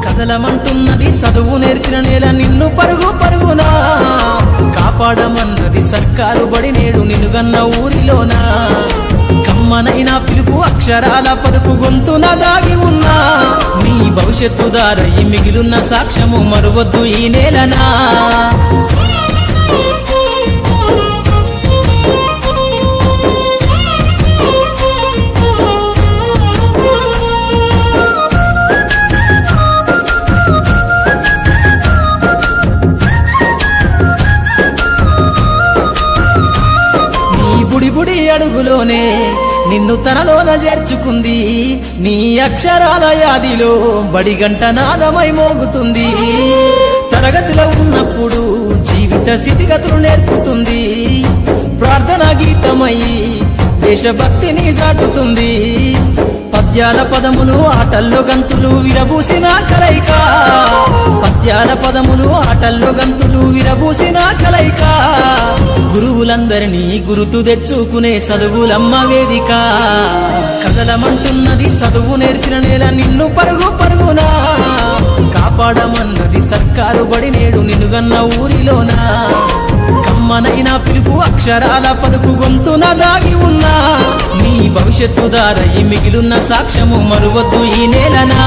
కదలమంటున్నది చదువు నేర్చిన నేల నిన్ను పరుగు పరుగునా కాపాడమన్నది సర్కారు బడి నేడు నిలుగన్న ఊరిలోనా కమ్మనైనా పిలుపు అక్షరాల పలుకు గొంతున దాగి ఉన్నా నీ భవిష్యత్తు దారయి మిగిలిన సాక్ష్యము మరువద్దు ఈ నేలనా బుడి అడుగులోనే నిన్ను తనలోన చేర్చుకుంది నీ అక్షరాల యాదిలో బడిగంట నాదమై మోగుతుంది తరగతిలో ఉన్నప్పుడు జీవిత స్థితిగతులు నేర్పుతుంది ప్రార్థనా గీతమై దేశభక్తిని చాటుతుంది పద్యాల పదములు ఆటల్లో గంతులు విరబూసిన కలయిక పద్యాల పదములు ఆటల్లో గంతులు విరబూసిన కలయిక గురువులందరినీ గురుతు తెచ్చుకునే చదువులమ్మ వేదిక కదలమంటున్నది చదువు నేర్చిన నేల నిన్ను పరుగు పరుగునా కాపాడమన్నది సర్కారు బడి నేడు నిలుగన్న ఊరిలోనా కమ్మనైనా పిలుపు అక్షరాల పలుకు గొంతున దాగి ఉన్నా నీ భవిష్యత్తు దారయి మిగిలిన సాక్ష్యము మరువద్దు ఈ నేలనా